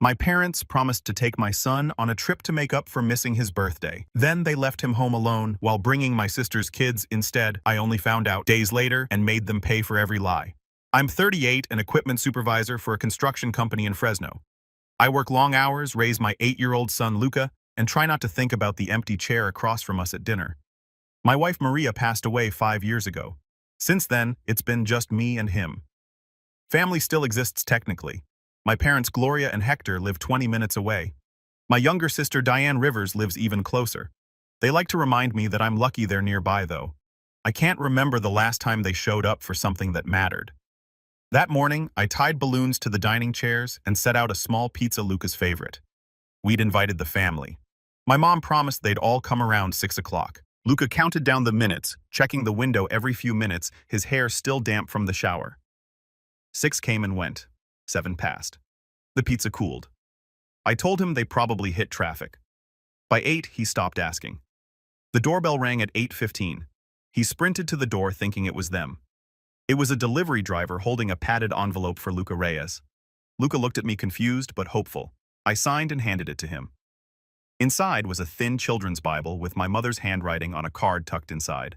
My parents promised to take my son on a trip to make up for missing his birthday. Then they left him home alone while bringing my sister's kids instead. I only found out days later and made them pay for every lie. I'm 38, an equipment supervisor for a construction company in Fresno. I work long hours, raise my 8-year-old son Luca, and try not to think about the empty chair across from us at dinner. My wife Maria passed away 5 years ago. Since then, it's been just me and him. Family still exists technically. My parents Gloria and Hector live 20 minutes away. My younger sister Diane Rivers lives even closer. They like to remind me that I'm lucky they're nearby though. I can't remember the last time they showed up for something that mattered. That morning, I tied balloons to the dining chairs and set out a small pizza Luca's favorite. We'd invited the family. My mom promised they'd all come around 6 o'clock. Luca counted down the minutes, checking the window every few minutes, his hair still damp from the shower. 6 came and went. 7 passed. The pizza cooled. I told him they probably hit traffic. By 8, he stopped asking. The doorbell rang at 8:15. He sprinted to the door thinking it was them. It was a delivery driver holding a padded envelope for Luca Reyes. Luca looked at me confused but hopeful. I signed and handed it to him. Inside was a thin children's Bible with my mother's handwriting on a card tucked inside.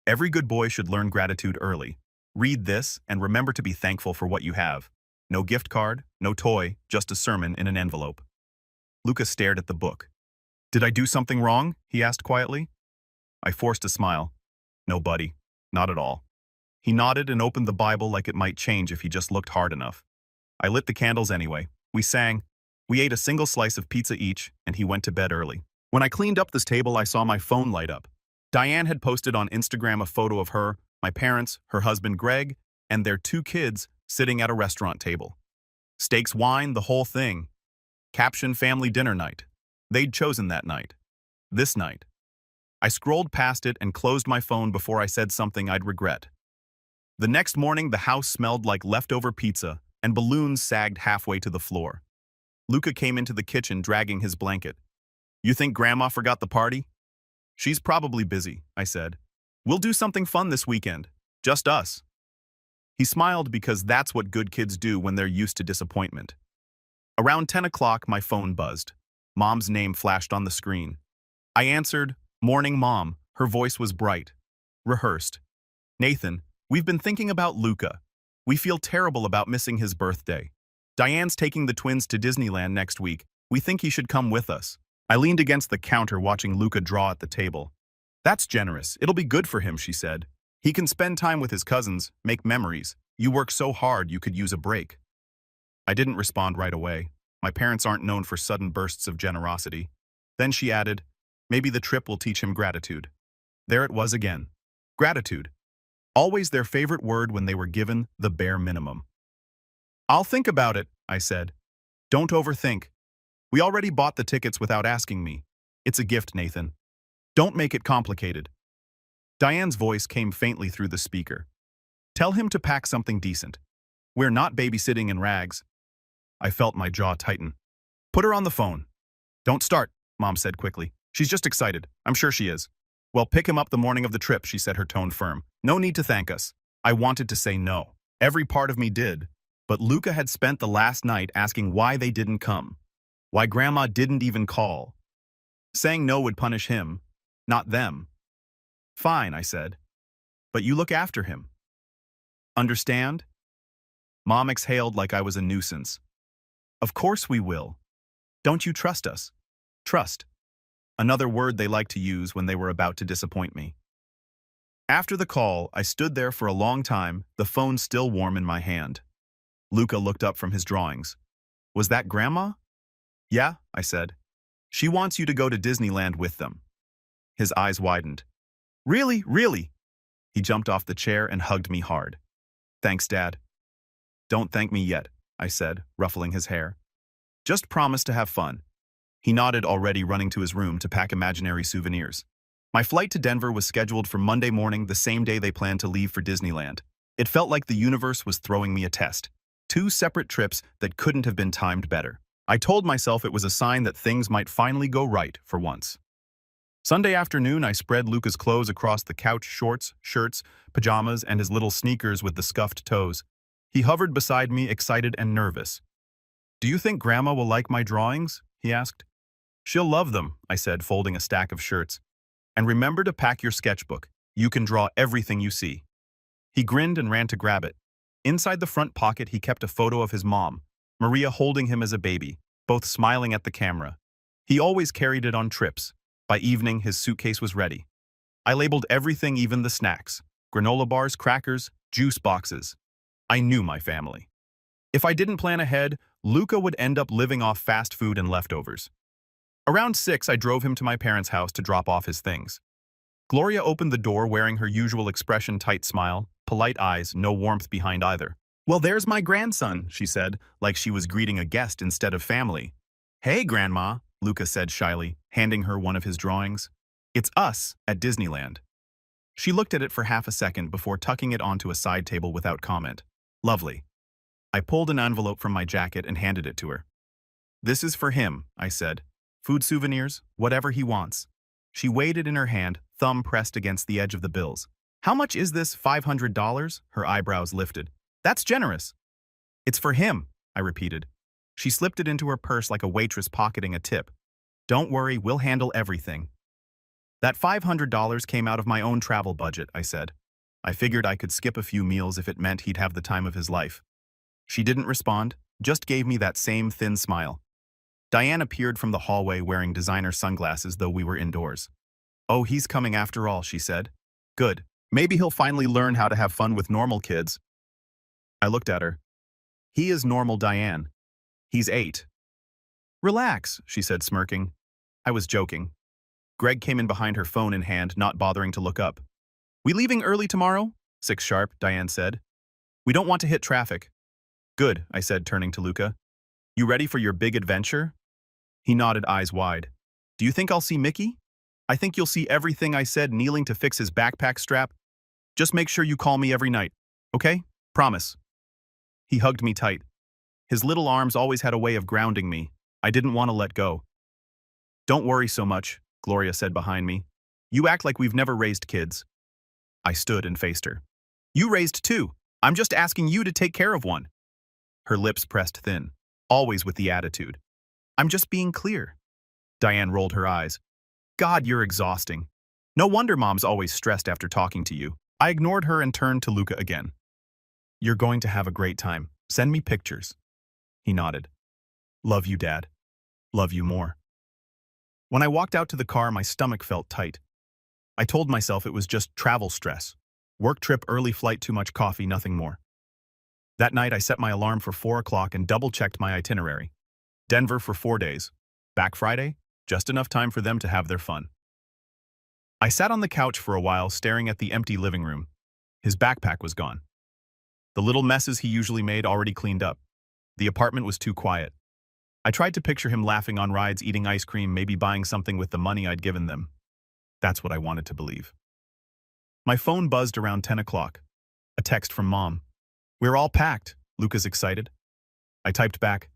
Every good boy should learn gratitude early. Read this and remember to be thankful for what you have. No gift card, no toy, just a sermon in an envelope. Luca stared at the book. "Did I do something wrong?" he asked quietly. I forced a smile. "No, buddy, not at all." He nodded and opened the Bible like it might change if he just looked hard enough. I lit the candles anyway. We sang. We ate a single slice of pizza each, and he went to bed early. When I cleaned up this table, I saw my phone light up. Diane had posted on Instagram a photo of her, my parents, her husband Greg, and their 2 kids sitting at a restaurant table. Steaks, wine, the whole thing. Caption family dinner night. They'd chosen that night. This night. I scrolled past it and closed my phone before I said something I'd regret. The next morning, the house smelled like leftover pizza, and balloons sagged halfway to the floor. Luca came into the kitchen dragging his blanket. "You think Grandma forgot the party?" "She's probably busy," I said. "We'll do something fun this weekend. Just us." He smiled because that's what good kids do when they're used to disappointment. Around 10 o'clock, my phone buzzed. Mom's name flashed on the screen. I answered, "Morning, Mom." Her voice was bright, rehearsed. "Nathan, we've been thinking about Luca. We feel terrible about missing his birthday. Diane's taking the twins to Disneyland next week. We think he should come with us." I leaned against the counter watching Luca draw at the table. "That's generous. It'll be good for him," she said. "He can spend time with his cousins, make memories. You work so hard you could use a break." I didn't respond right away. My parents aren't known for sudden bursts of generosity. Then she added, "Maybe the trip will teach him gratitude." There it was again. Gratitude. Always their favorite word when they were given the bare minimum. "I'll think about it," I said. "Don't overthink. We already bought the tickets without asking me. It's a gift, Nathan. Don't make it complicated." Diane's voice came faintly through the speaker. "Tell him to pack something decent. We're not babysitting in rags." I felt my jaw tighten. "Put her on the phone." "Don't start," Mom said quickly. "She's just excited. I'm sure she is." "Well, pick him up the morning of the trip," she said, her tone firm. "No need to thank us." I wanted to say no. Every part of me did. But Luca had spent the last night asking why they didn't come. Why Grandma didn't even call. Saying no would punish him, not them. "Fine," I said. "But you look after him. Understand?" Mom exhaled like I was a nuisance. "Of course we will. Don't you trust us?" Trust. Another word they liked to use when they were about to disappoint me. After the call, I stood there for a long time, the phone still warm in my hand. Luca looked up from his drawings. "Was that Grandma?" "Yeah," I said. "She wants you to go to Disneyland with them." His eyes widened. "Really? Really?" He jumped off the chair and hugged me hard. "Thanks, Dad." "Don't thank me yet," I said, ruffling his hair. "Just promise to have fun." He nodded, already running to his room to pack imaginary souvenirs. My flight to Denver was scheduled for Monday morning, the same day they planned to leave for Disneyland. It felt like the universe was throwing me a test. 2 separate trips that couldn't have been timed better. I told myself it was a sign that things might finally go right for once. Sunday afternoon, I spread Luca's clothes across the couch, shorts, shirts, pajamas, and his little sneakers with the scuffed toes. He hovered beside me, excited and nervous. Do you think Grandma will like my drawings? He asked. She'll love them, I said, folding a stack of shirts. And remember to pack your sketchbook. You can draw everything you see. He grinned and ran to grab it. Inside the front pocket, he kept a photo of his mom, Maria, holding him as a baby, both smiling at the camera. He always carried it on trips. By evening, his suitcase was ready. I labeled everything, even the snacks: granola bars, crackers, juice boxes. I knew my family. If I didn't plan ahead, Luca would end up living off fast food and leftovers. Around 6, I drove him to my parents' house to drop off his things. Gloria opened the door wearing her usual expression, tight smile, polite eyes, no warmth behind either. Well, there's my grandson, she said, like she was greeting a guest instead of family. Hey, Grandma, Luca said shyly, handing her one of his drawings. It's us at Disneyland. She looked at it for half a second before tucking it onto a side table without comment. Lovely. I pulled an envelope from my jacket and handed it to her. This is for him, I said. Food souvenirs, whatever he wants. She weighed it in her hand, thumb pressed against the edge of the bills. How much is this, $500? Her eyebrows lifted. That's generous. It's for him, I repeated. She slipped it into her purse like a waitress pocketing a tip. Don't worry, we'll handle everything. That $500 came out of my own travel budget, I said. I figured I could skip a few meals if it meant he'd have the time of his life. She didn't respond, just gave me that same thin smile. Diane appeared from the hallway wearing designer sunglasses, though we were indoors. Oh, he's coming after all, she said. Good. Maybe he'll finally learn how to have fun with normal kids. I looked at her. He is normal, Diane. He's 8. Relax, she said, smirking. I was joking. Greg came in behind her, phone in hand, not bothering to look up. We leaving early tomorrow? 6 sharp, Diane said. We don't want to hit traffic. Good, I said, turning to Luca. You ready for your big adventure? He nodded, eyes wide. Do you think I'll see Mickey? I think you'll see everything, I said, kneeling to fix his backpack strap. Just make sure you call me every night, okay? Promise. He hugged me tight. His little arms always had a way of grounding me. I didn't want to let go. Don't worry so much, Gloria said behind me. You act like we've never raised kids. I stood and faced her. You raised 2. I'm just asking you to take care of one. Her lips pressed thin, always with the attitude. I'm just being clear. Diane rolled her eyes. God, you're exhausting. No wonder Mom's always stressed after talking to you. I ignored her and turned to Luca again. You're going to have a great time. Send me pictures. He nodded. Love you, Dad. Love you more. When I walked out to the car, my stomach felt tight. I told myself it was just travel stress. Work trip, early flight, too much coffee, nothing more. That night, I set my alarm for 4 o'clock and double-checked my itinerary. Denver for 4 days. Back Friday, just enough time for them to have their fun. I sat on the couch for a while, staring at the empty living room. His backpack was gone. The little messes he usually made already cleaned up. The apartment was too quiet. I tried to picture him laughing on rides, eating ice cream, maybe buying something with the money I'd given them. That's what I wanted to believe. My phone buzzed around 10 o'clock. A text from Mom. We're all packed, Luca's excited. I typed back,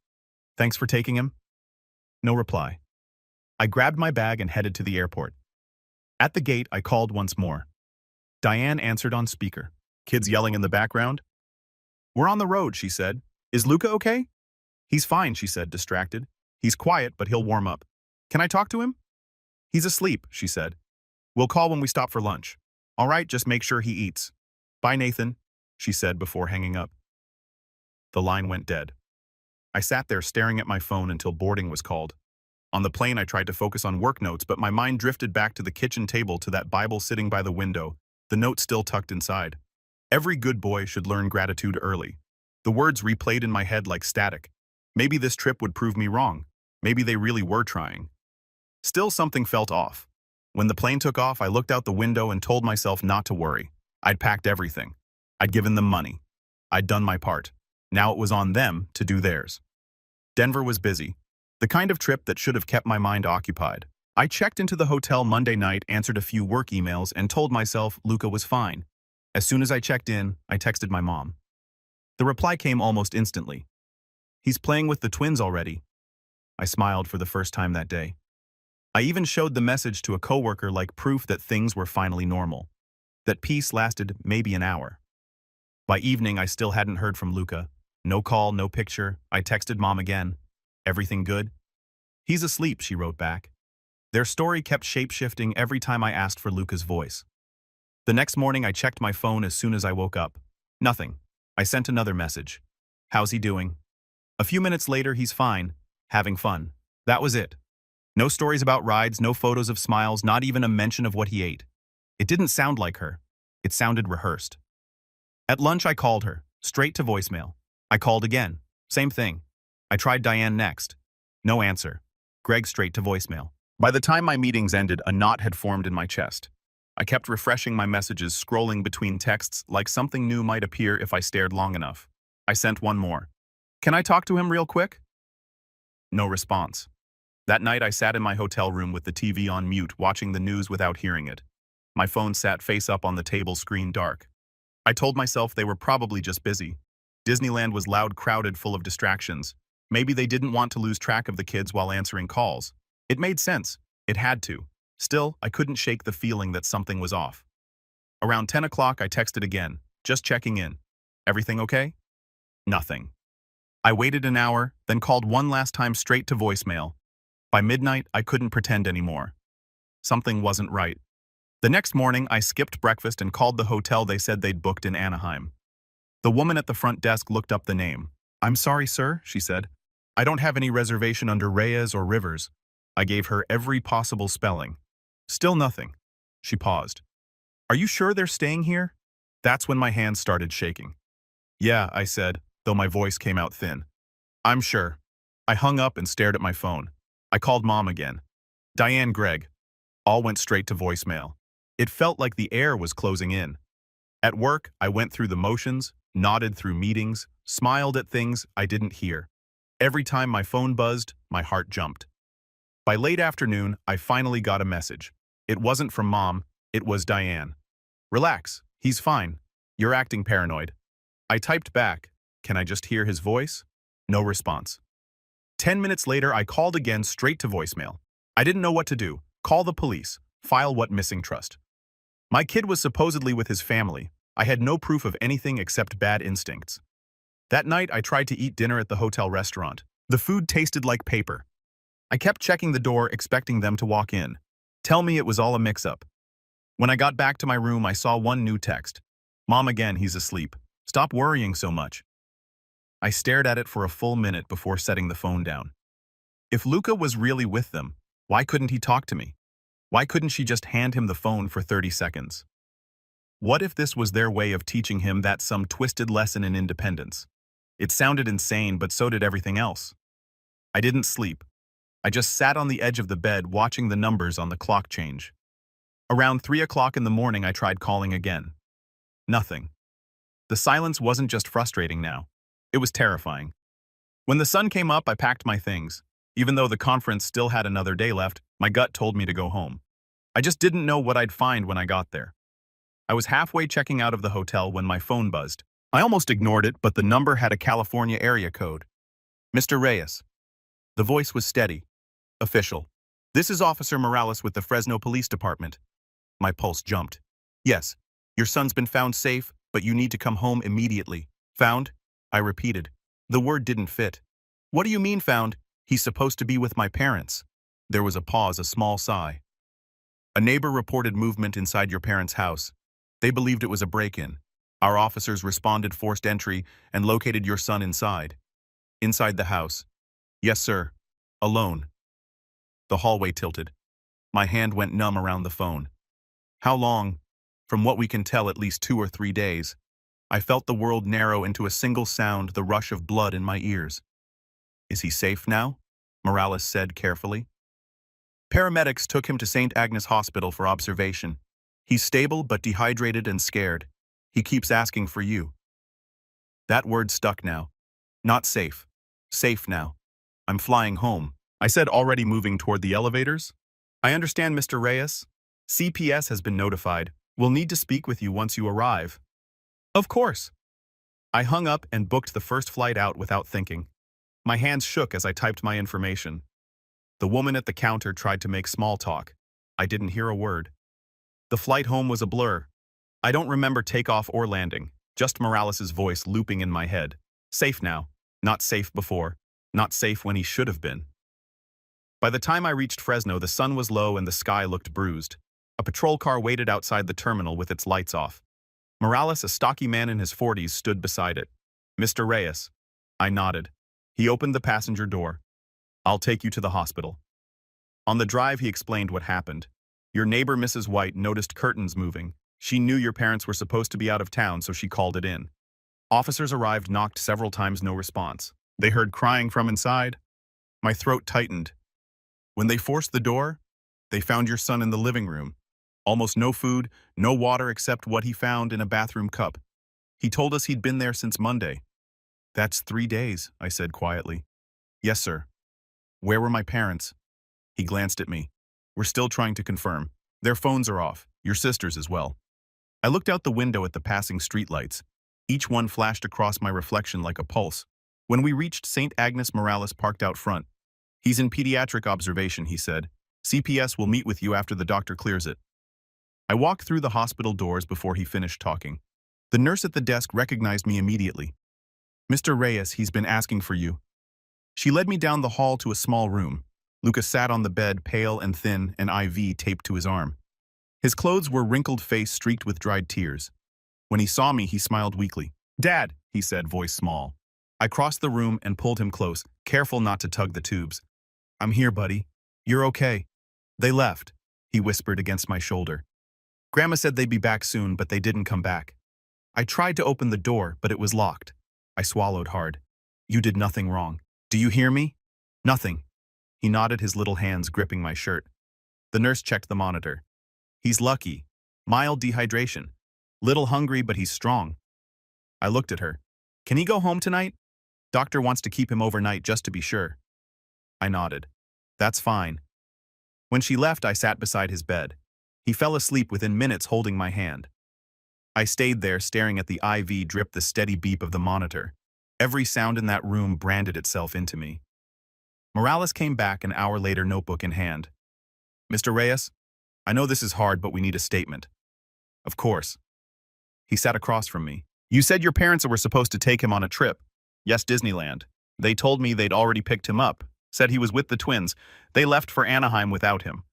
thanks for taking him. No reply. I grabbed my bag and headed to the airport. At the gate, I called once more. Diane answered on speaker. Kids yelling in the background? We're on the road, she said. Is Luca okay? He's fine, she said, distracted. He's quiet, but he'll warm up. Can I talk to him? He's asleep, she said. We'll call when we stop for lunch. All right, just make sure he eats. Bye, Nathan, she said before hanging up. The line went dead. I sat there staring at my phone until boarding was called. On the plane, I tried to focus on work notes, but my mind drifted back to the kitchen table, to that Bible sitting by the window, the note still tucked inside. Every good boy should learn gratitude early. The words replayed in my head like static. Maybe this trip would prove me wrong. Maybe they really were trying. Still, something felt off. When the plane took off, I looked out the window and told myself not to worry. I'd packed everything. I'd given them money. I'd done my part. Now it was on them to do theirs. Denver was busy. The kind of trip that should have kept my mind occupied. I checked into the hotel Monday night, answered a few work emails, and told myself Luca was fine. As soon as I checked in, I texted my mom. The reply came almost instantly. He's playing with the twins already. I smiled for the first time that day. I even showed the message to a coworker like proof that things were finally normal. That peace lasted maybe an hour. By evening, I still hadn't heard from Luca. No call, no picture. I texted Mom again. Everything good? He's asleep, she wrote back. Their story kept shape-shifting every time I asked for Luca's voice. The next morning I checked my phone as soon as I woke up. Nothing. I sent another message. How's he doing? A few minutes later, he's fine, having fun. That was it. No stories about rides, no photos of smiles, not even a mention of what he ate. It didn't sound like her. It sounded rehearsed. At lunch I called her, straight to voicemail. I called again. Same thing. I tried Diane next. No answer. Greg straight to voicemail. By the time my meetings ended, a knot had formed in my chest. I kept refreshing my messages, scrolling between texts like something new might appear if I stared long enough. I sent one more. Can I talk to him real quick? No response. That night I sat in my hotel room with the TV on mute, watching the news without hearing it. My phone sat face up on the table, screen dark. I told myself they were probably just busy. Disneyland was loud, crowded, full of distractions. Maybe they didn't want to lose track of the kids while answering calls. It made sense. It had to. Still, I couldn't shake the feeling that something was off. Around 10 o'clock, I texted again, just checking in. Everything okay? Nothing. I waited an hour, then called one last time straight to voicemail. By midnight, I couldn't pretend anymore. Something wasn't right. The next morning, I skipped breakfast and called the hotel they said they'd booked in Anaheim. The woman at the front desk looked up the name. I'm sorry, sir, she said. I don't have any reservation under Reyes or Rivers. I gave her every possible spelling. Still nothing. She paused. Are you sure they're staying here? That's when my hands started shaking. Yeah, I said, though my voice came out thin. I'm sure. I hung up and stared at my phone. I called Mom again. Diane, Greg. All went straight to voicemail. It felt like the air was closing in. At work, I went through the motions, nodded through meetings, smiled at things I didn't hear. Every time my phone buzzed, my heart jumped. By late afternoon, I finally got a message. It wasn't from Mom, it was Diane. Relax, he's fine. You're acting paranoid. I typed back, can I just hear his voice? No response. 10 minutes later, I called again straight to voicemail. I didn't know what to do. Call the police. File what missing trust. My kid was supposedly with his family. I had no proof of anything except bad instincts. That night, I tried to eat dinner at the hotel restaurant. The food tasted like paper. I kept checking the door, expecting them to walk in. Tell me it was all a mix-up. When I got back to my room, I saw one new text. Mom again, he's asleep. Stop worrying so much. I stared at it for a full minute before setting the phone down. If Luca was really with them, why couldn't he talk to me? Why couldn't she just hand him the phone for 30 seconds? What if this was their way of teaching him that some twisted lesson in independence? It sounded insane, but so did everything else. I didn't sleep. I just sat on the edge of the bed watching the numbers on the clock change. Around 3 o'clock in the morning, I tried calling again. Nothing. The silence wasn't just frustrating now. It was terrifying. When the sun came up, I packed my things. Even though the conference still had another day left, my gut told me to go home. I just didn't know what I'd find when I got there. I was halfway checking out of the hotel when my phone buzzed. I almost ignored it, but the number had a California area code. Mr. Reyes. The voice was steady. Official. This is Officer Morales with the Fresno Police Department. My pulse jumped. Yes, your son's been found safe, but you need to come home immediately. Found? I repeated. The word didn't fit. What do you mean found? He's supposed to be with my parents. There was a pause, a small sigh. A neighbor reported movement inside your parents' house. They believed it was a break-in. Our officers responded, forced entry, and located your son inside. Inside the house. Yes, sir. Alone. The hallway tilted. My hand went numb around the phone. How long? From what we can tell, at least 2 or 3 days. I felt the world narrow into a single sound, the rush of blood in my ears. Is he safe now? Morales said carefully. Paramedics took him to St. Agnes Hospital for observation. He's stable but dehydrated and scared. He keeps asking for you. That word stuck now. Not safe. Safe now. I'm flying home. I said, already moving toward the elevators. I understand, Mr. Reyes. CPS has been notified. We'll need to speak with you once you arrive. Of course. I hung up and booked the first flight out without thinking. My hands shook as I typed my information. The woman at the counter tried to make small talk. I didn't hear a word. The flight home was a blur. I don't remember takeoff or landing, just Morales' voice looping in my head. Safe now. Not safe before. Not safe when he should have been. By the time I reached Fresno, the sun was low and the sky looked bruised. A patrol car waited outside the terminal with its lights off. Morales, a stocky man in his 40s, stood beside it. "Mr. Reyes." I nodded. He opened the passenger door. "I'll take you to the hospital." On the drive, he explained what happened. "Your neighbor, Mrs. White, noticed curtains moving. She knew your parents were supposed to be out of town, so she called it in. Officers arrived, knocked several times, no response. They heard crying from inside. My throat tightened. When they forced the door, they found your son in the living room. Almost no food, no water except what he found in a bathroom cup. He told us he'd been there since Monday." "That's 3 days," I said quietly. "Yes, sir." "Where were my parents?" He glanced at me. "We're still trying to confirm. Their phones are off, your sister's as well." I looked out the window at the passing streetlights. Each one flashed across my reflection like a pulse. When we reached St. Agnes, Morales parked out front. "He's in pediatric observation," he said. "CPS will meet with you after the doctor clears it." I walked through the hospital doors before he finished talking. The nurse at the desk recognized me immediately. "Mr. Reyes, he's been asking for you." She led me down the hall to a small room. Lucas sat on the bed, pale and thin, an IV taped to his arm. His clothes were wrinkled face streaked with dried tears. When he saw me, he smiled weakly. "Dad," he said, voice small. I crossed the room and pulled him close, careful not to tug the tubes. "I'm here, buddy. You're okay." "They left," he whispered against my shoulder. "Grandma said they'd be back soon, but they didn't come back." I tried to open the door, but it was locked. I swallowed hard. "You did nothing wrong. Do you hear me?" "Nothing." He nodded, his little hands gripping my shirt. The nurse checked the monitor. "He's lucky. Mild dehydration. Little hungry, but he's strong." I looked at her. "Can he go home tonight? Doctor wants to keep him overnight just to be sure." I nodded. "That's fine." When she left, I sat beside his bed. He fell asleep within minutes, holding my hand. I stayed there, staring at the IV drip, the steady beep of the monitor. Every sound in that room branded itself into me. Morales came back an hour later, notebook in hand. "Mr. Reyes, I know this is hard, but we need a statement." "Of course." He sat across from me. "You said your parents were supposed to take him on a trip." "Yes, Disneyland. They told me they'd already picked him up. Said he was with the twins. They left for Anaheim without him."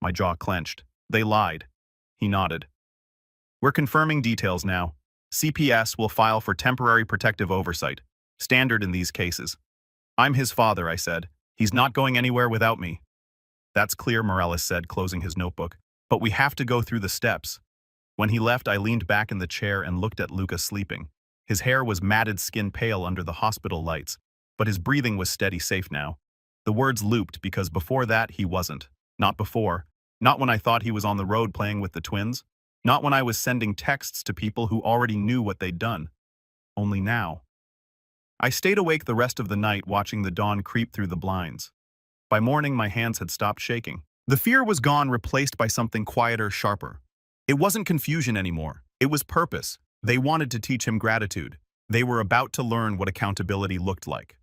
My jaw clenched. "They lied." He nodded. "We're confirming details now. CPS will file for temporary protective oversight. Standard in these cases." "I'm his father," I said. "He's not going anywhere without me." "That's clear," Morales said, closing his notebook. "But we have to go through the steps." When he left, I leaned back in the chair and looked at Lucas sleeping. His hair was matted, skin pale under the hospital lights, but his breathing was steady, safe now. The words looped because before that he wasn't. Not before. Not when I thought he was on the road playing with the twins. Not when I was sending texts to people who already knew what they'd done. Only now. I stayed awake the rest of the night, watching the dawn creep through the blinds. By morning, my hands had stopped shaking. The fear was gone, replaced by something quieter, sharper. It wasn't confusion anymore. It was purpose. They wanted to teach him gratitude. They were about to learn what accountability looked like.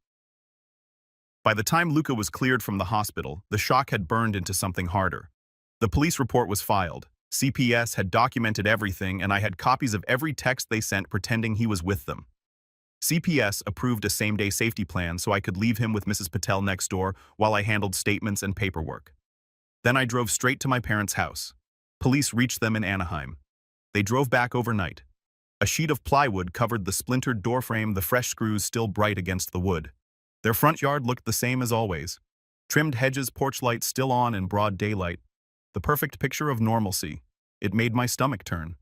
By the time Luca was cleared from the hospital, the shock had burned into something harder. The police report was filed. CPS had documented everything, and I had copies of every text they sent pretending he was with them. CPS approved a same-day safety plan so I could leave him with Mrs. Patel next door while I handled statements and paperwork. Then I drove straight to my parents' house. Police reached them in Anaheim. They drove back overnight. A sheet of plywood covered the splintered doorframe, the fresh screws still bright against the wood. Their front yard looked the same as always. Trimmed hedges, porch lights still on in broad daylight. The perfect picture of normalcy. It made my stomach turn.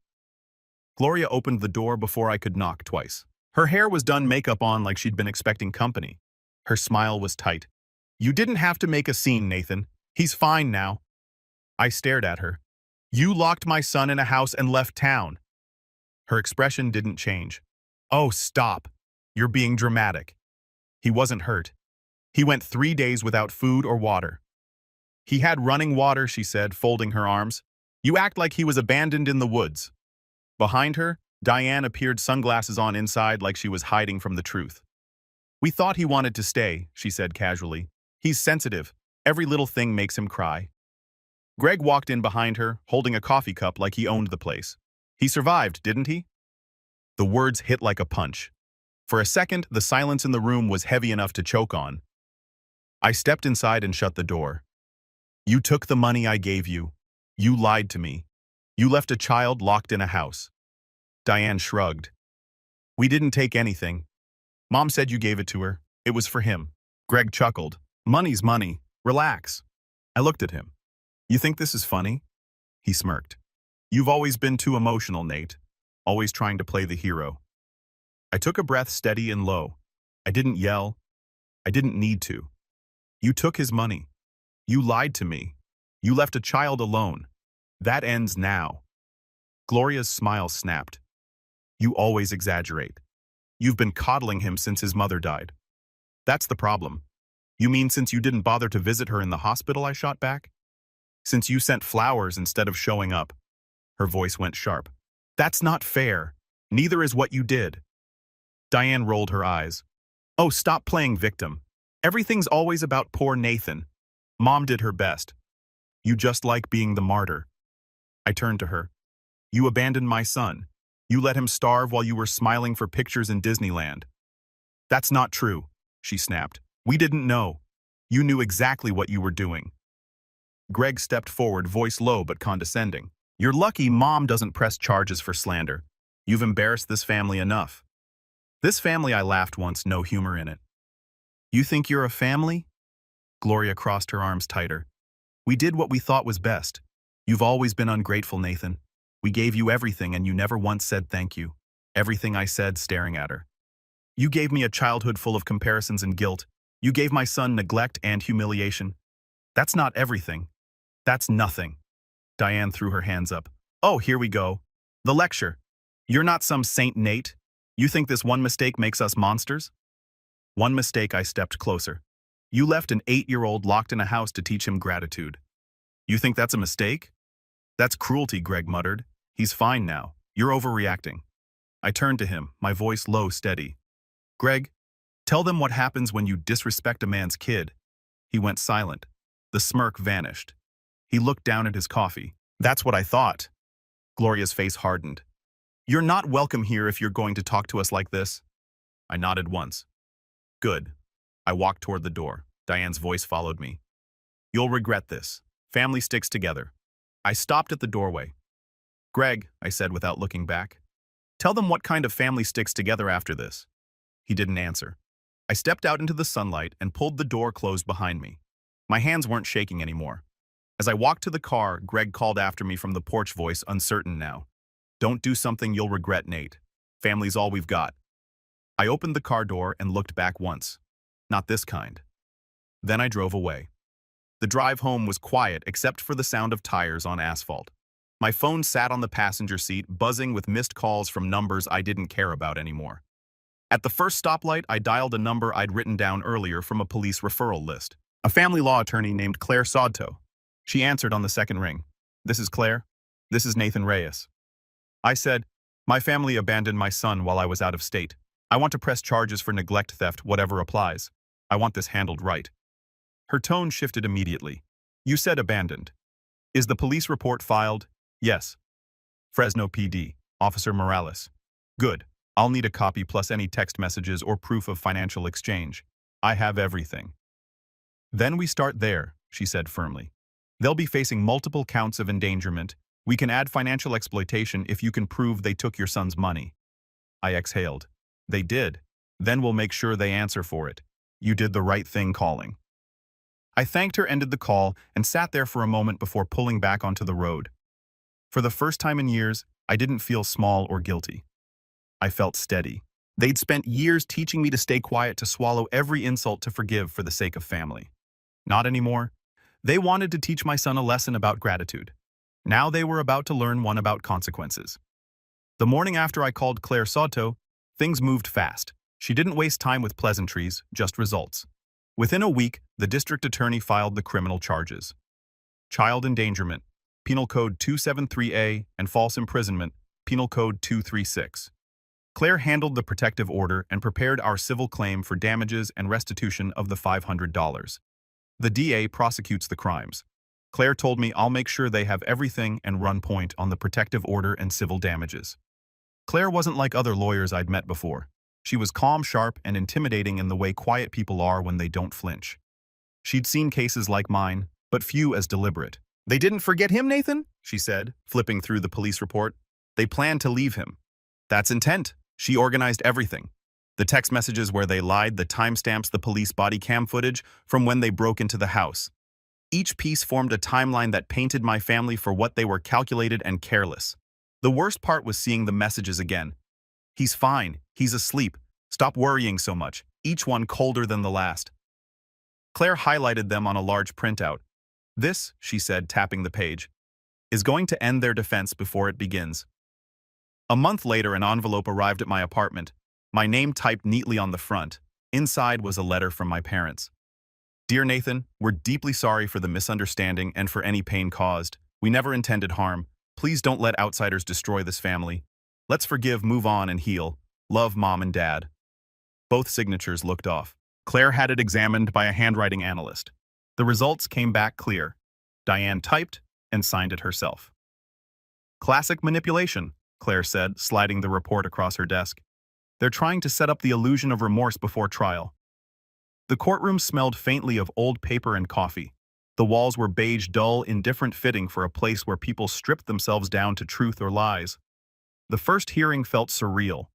Gloria opened the door before I could knock twice. Her hair was done, makeup on like she'd been expecting company. Her smile was tight. "You didn't have to make a scene, Nathan. He's fine now." I stared at her. "You locked my son in a house and left town." Her expression didn't change. "Oh, stop. You're being dramatic." He wasn't hurt. He went 3 days without food or water. "He had running water," she said, folding her arms. "You act like he was abandoned in the woods." Behind her, Diane appeared, sunglasses on inside like she was hiding from the truth. "We thought he wanted to stay," she said casually. "He's sensitive. Every little thing makes him cry." Greg walked in behind her, holding a coffee cup like he owned the place. "He survived, didn't he?" The words hit like a punch. For a second, the silence in the room was heavy enough to choke on. I stepped inside and shut the door. You took the money I gave you. You lied to me. You left a child locked in a house. Diane shrugged. We didn't take anything. Mom said you gave it to her. It was for him. Greg chuckled. Money's money. Relax. I looked at him. You think this is funny? He smirked. You've always been too emotional, Nate. Always trying to play the hero. I took a breath steady and low. I didn't yell. I didn't need to. You took his money. You lied to me. You left a child alone. That ends now. Gloria's smile snapped. You always exaggerate. You've been coddling him since his mother died. That's the problem. You mean since you didn't bother to visit her in the hospital, I shot back? Since you sent flowers instead of showing up. Her voice went sharp. That's not fair. Neither is what you did. Diane rolled her eyes. Oh, stop playing victim. Everything's always about poor Nathan. Mom did her best. You just like being the martyr. I turned to her. You abandoned my son. You let him starve while you were smiling for pictures in Disneyland. That's not true, she snapped. We didn't know. You knew exactly what you were doing. Greg stepped forward, voice low but condescending. You're lucky Mom doesn't press charges for slander. You've embarrassed this family enough. This family, I laughed once, no humor in it. You think you're a family? Gloria crossed her arms tighter. We did what we thought was best. You've always been ungrateful, Nathan. We gave you everything and you never once said thank you. Everything I said, staring at her. You gave me a childhood full of comparisons and guilt. You gave my son neglect and humiliation. That's not everything. That's nothing. Diane threw her hands up. Oh, here we go. The lecture. You're not some Saint Nate. You think this one mistake makes us monsters? One mistake. I stepped closer. You left an 8-year-old locked in a house to teach him gratitude. You think that's a mistake? That's cruelty, Greg muttered. He's fine now. You're overreacting. I turned to him, my voice low, steady. Greg, tell them what happens when you disrespect a man's kid. He went silent. The smirk vanished. He looked down at his coffee. That's what I thought. Gloria's face hardened. You're not welcome here if you're going to talk to us like this. I nodded once. Good. I walked toward the door. Diane's voice followed me. You'll regret this. Family sticks together. I stopped at the doorway. Greg, I said without looking back. Tell them what kind of family sticks together after this. He didn't answer. I stepped out into the sunlight and pulled the door closed behind me. My hands weren't shaking anymore. As I walked to the car, Greg called after me from the porch, voice uncertain now. Don't do something you'll regret, Nate. Family's all we've got. I opened the car door and looked back once. Not this kind. Then I drove away. The drive home was quiet except for the sound of tires on asphalt. My phone sat on the passenger seat, buzzing with missed calls from numbers I didn't care about anymore. At the first stoplight, I dialed a number I'd written down earlier from a police referral list. A family law attorney named Claire Sodto. She answered on the second ring. This is Claire. This is Nathan Reyes. I said, my family abandoned my son while I was out of state. I want to press charges for neglect, theft, whatever applies. I want this handled right. Her tone shifted immediately. You said abandoned. Is the police report filed? Yes. Fresno PD, Officer Morales. Good. I'll need a copy plus any text messages or proof of financial exchange. I have everything. Then we start there, she said firmly. They'll be facing multiple counts of endangerment. We can add financial exploitation if you can prove they took your son's money. I exhaled. They did. Then we'll make sure they answer for it. You did the right thing calling. I thanked her, ended the call, and sat there for a moment before pulling back onto the road. For the first time in years, I didn't feel small or guilty. I felt steady. They'd spent years teaching me to stay quiet, to swallow every insult, to forgive for the sake of family. Not anymore. They wanted to teach my son a lesson about gratitude. Now they were about to learn one about consequences. The morning after I called Claire Sodto, things moved fast. She didn't waste time with pleasantries, just results. Within a week, the district attorney filed the criminal charges. Child endangerment, Penal Code 273A, and false imprisonment, Penal Code 236. Claire handled the protective order and prepared our civil claim for damages and restitution of the $500. The DA prosecutes the crimes. Claire told me I'll make sure they have everything and run point on the protective order and civil damages. Claire wasn't like other lawyers I'd met before. She was calm, sharp, and intimidating in the way quiet people are when they don't flinch. She'd seen cases like mine, but few as deliberate. "They didn't forget him, Nathan?" she said, flipping through the police report. "They planned to leave him. That's intent. She organized everything. The text messages where they lied, the timestamps, the police body cam footage from when they broke into the house. Each piece formed a timeline that painted my family for what they were, calculated and careless. The worst part was seeing the messages again. He's fine. He's asleep. Stop worrying so much. Each one colder than the last." Claire highlighted them on a large printout. "This," she said, tapping the page, "is going to end their defense before it begins." A month later, an envelope arrived at my apartment, my name typed neatly on the front. Inside was a letter from my parents. "Dear Nathan, we're deeply sorry for the misunderstanding and for any pain caused. We never intended harm. Please don't let outsiders destroy this family. Let's forgive, move on, and heal. Love, Mom and Dad." Both signatures looked off. Claire had it examined by a handwriting analyst. The results came back clear. Diane typed and signed it herself. "Classic manipulation," Claire said, sliding the report across her desk. "They're trying to set up the illusion of remorse before trial." The courtroom smelled faintly of old paper and coffee. The walls were beige, dull, indifferent, fitting for a place where people stripped themselves down to truth or lies. The first hearing felt surreal.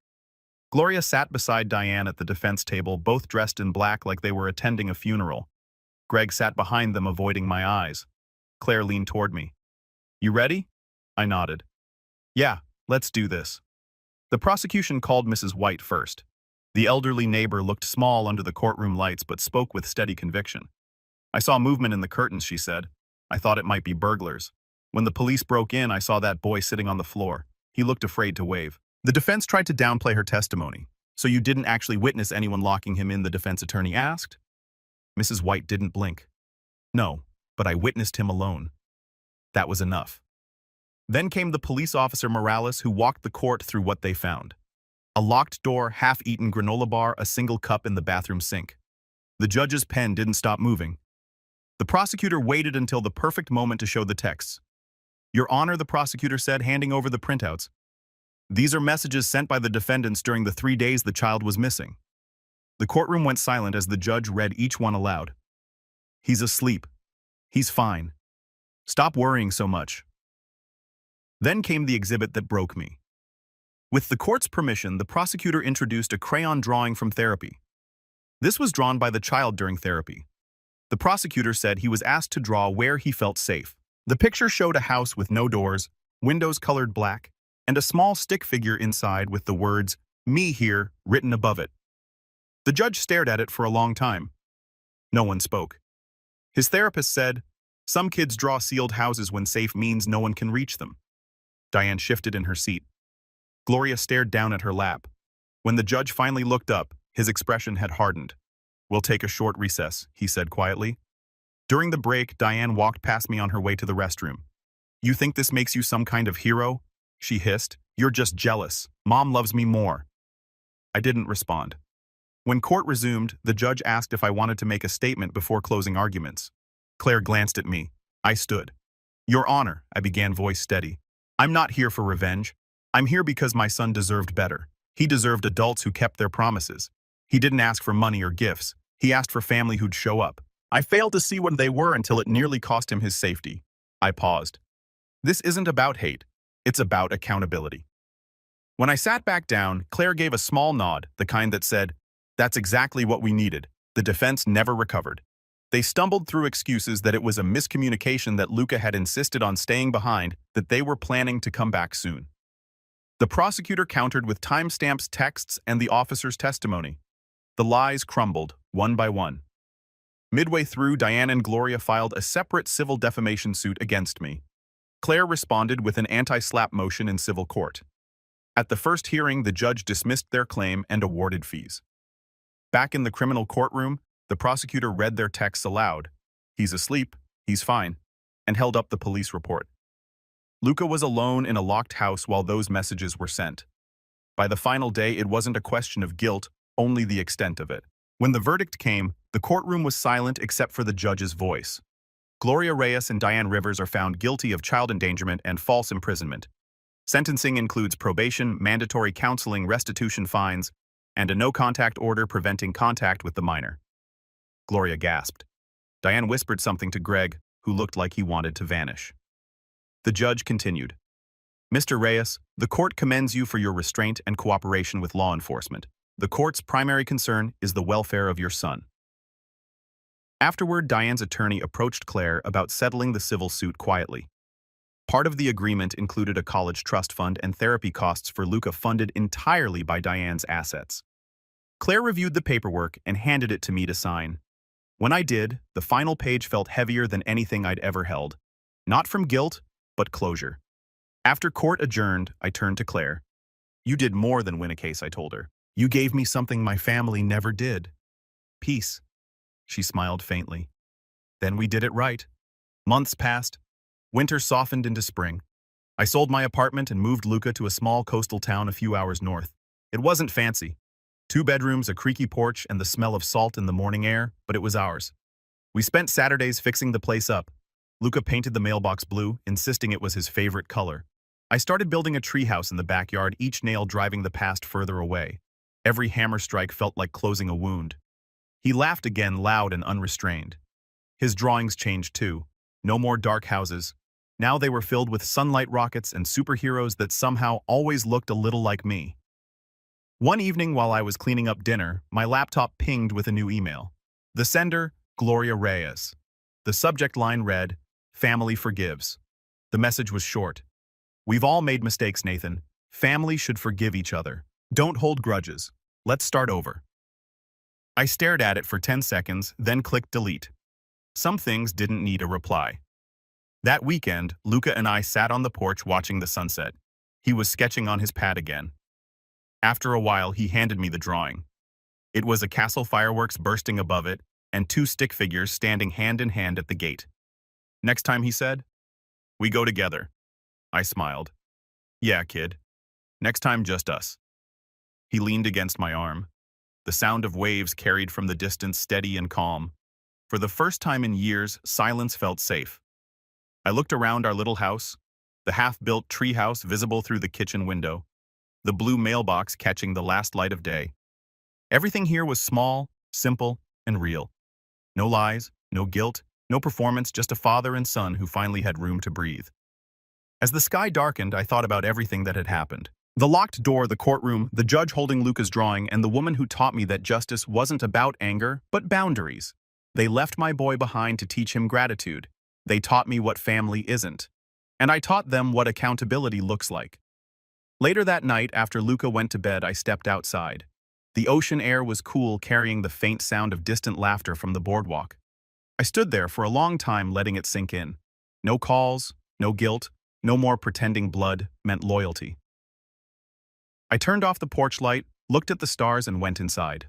Gloria sat beside Diane at the defense table, both dressed in black like they were attending a funeral. Greg sat behind them, avoiding my eyes. Claire leaned toward me. "You ready?" I nodded. "Yeah, let's do this." The prosecution called Mrs. White first. The elderly neighbor looked small under the courtroom lights but spoke with steady conviction. "I saw movement in the curtains," she said. "I thought it might be burglars. When the police broke in, I saw that boy sitting on the floor. He looked afraid to wave." The defense tried to downplay her testimony. "So you didn't actually witness anyone locking him in?" the defense attorney asked. Mrs. White didn't blink. "No, but I witnessed him alone." That was enough. Then came the police officer Morales, who walked the court through what they found. A locked door, half-eaten granola bar, a single cup in the bathroom sink. The judge's pen didn't stop moving. The prosecutor waited until the perfect moment to show the texts. "Your Honor," the prosecutor said, handing over the printouts, "these are messages sent by the defendants during the 3 days the child was missing." The courtroom went silent as the judge read each one aloud. "He's asleep. He's fine. Stop worrying so much." Then came the exhibit that broke me. With the court's permission, the prosecutor introduced a crayon drawing from therapy. This was drawn by the child during therapy. The prosecutor said he was asked to draw where he felt safe. The picture showed a house with no doors, windows colored black, and a small stick figure inside with the words, "Me here," written above it. The judge stared at it for a long time. No one spoke. His therapist said, "Some kids draw sealed houses when safe means no one can reach them." Diane shifted in her seat. Gloria stared down at her lap. When the judge finally looked up, his expression had hardened. "We'll take a short recess," he said quietly. During the break, Diane walked past me on her way to the restroom. "You think this makes you some kind of hero?" she hissed. "You're just jealous. Mom loves me more." I didn't respond. When court resumed, the judge asked if I wanted to make a statement before closing arguments. Claire glanced at me. I stood. "Your Honor," I began, voice steady. "I'm not here for revenge. I'm here because my son deserved better. He deserved adults who kept their promises. He didn't ask for money or gifts. He asked for family who'd show up. I failed to see what they were until it nearly cost him his safety." I paused. "This isn't about hate. It's about accountability." When I sat back down, Claire gave a small nod, the kind that said, "That's exactly what we needed." The defense never recovered. They stumbled through excuses that it was a miscommunication, that Luca had insisted on staying behind, that they were planning to come back soon. The prosecutor countered with timestamps, texts, and the officer's testimony. The lies crumbled, one by one. Midway through, Diane and Gloria filed a separate civil defamation suit against me. Claire responded with an anti-SLAPP motion in civil court. At the first hearing, the judge dismissed their claim and awarded fees. Back in the criminal courtroom, the prosecutor read their texts aloud. "He's asleep, he's fine," and held up the police report. Luca was alone in a locked house while those messages were sent. By the final day, it wasn't a question of guilt, only the extent of it. When the verdict came, the courtroom was silent except for the judge's voice. Gloria Reyes and Diane Rivers are found guilty of child endangerment and false imprisonment. Sentencing includes probation, mandatory counseling, restitution fines, and a no-contact order preventing contact with the minor. Gloria gasped. Diane whispered something to Greg, who looked like he wanted to vanish. The judge continued. Mr. Reyes, the court commends you for your restraint and cooperation with law enforcement. The court's primary concern is the welfare of your son. Afterward, Diane's attorney approached Claire about settling the civil suit quietly. Part of the agreement included a college trust fund and therapy costs for Luca funded entirely by Diane's assets. Claire reviewed the paperwork and handed it to me to sign. When I did, the final page felt heavier than anything I'd ever held. Not from guilt, but closure. After court adjourned, I turned to Claire. You did more than win a case, I told her. You gave me something my family never did. Peace. She smiled faintly. Then we did it right. Months passed. Winter softened into spring. I sold my apartment and moved Luca to a small coastal town a few hours north. It wasn't fancy. 2 bedrooms, a creaky porch, and the smell of salt in the morning air, but it was ours. We spent Saturdays fixing the place up. Luca painted the mailbox blue, insisting it was his favorite color. I started building a treehouse in the backyard, each nail driving the past further away. Every hammer strike felt like closing a wound. He laughed again, loud and unrestrained. His drawings changed too. No more dark houses. Now they were filled with sunlight rockets and superheroes that somehow always looked a little like me. One evening while I was cleaning up dinner, my laptop pinged with a new email. The sender, Gloria Reyes. The subject line read, "Family forgives." The message was short. We've all made mistakes, Nathan. Family should forgive each other. Don't hold grudges. Let's start over. I stared at it for 10 seconds, then clicked delete. Some things didn't need a reply. That weekend, Luca and I sat on the porch watching the sunset. He was sketching on his pad again. After a while, he handed me the drawing. It was a castle fireworks bursting above it, and 2 stick figures standing hand in hand at the gate. Next time, he said, "We go together." I smiled. "Yeah, kid. Next time, just us." He leaned against my arm. The sound of waves carried from the distance, steady and calm. For the first time in years, silence felt safe. I looked around our little house, the half-built treehouse visible through the kitchen window, the blue mailbox catching the last light of day. Everything here was small, simple, and real. No lies, no guilt, no performance, just a father and son who finally had room to breathe. As the sky darkened, I thought about everything that had happened. The locked door, the courtroom, the judge holding Luca's drawing, and the woman who taught me that justice wasn't about anger, but boundaries. They left my boy behind to teach him gratitude. They taught me what family isn't. And I taught them what accountability looks like. Later that night, after Luca went to bed, I stepped outside. The ocean air was cool, carrying the faint sound of distant laughter from the boardwalk. I stood there for a long time, letting it sink in. No calls, no guilt, no more pretending blood meant loyalty. I turned off the porch light, looked at the stars, and went inside.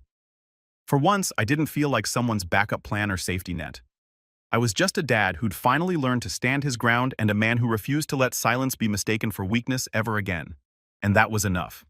For once, I didn't feel like someone's backup plan or safety net. I was just a dad who'd finally learned to stand his ground and a man who refused to let silence be mistaken for weakness ever again. And that was enough.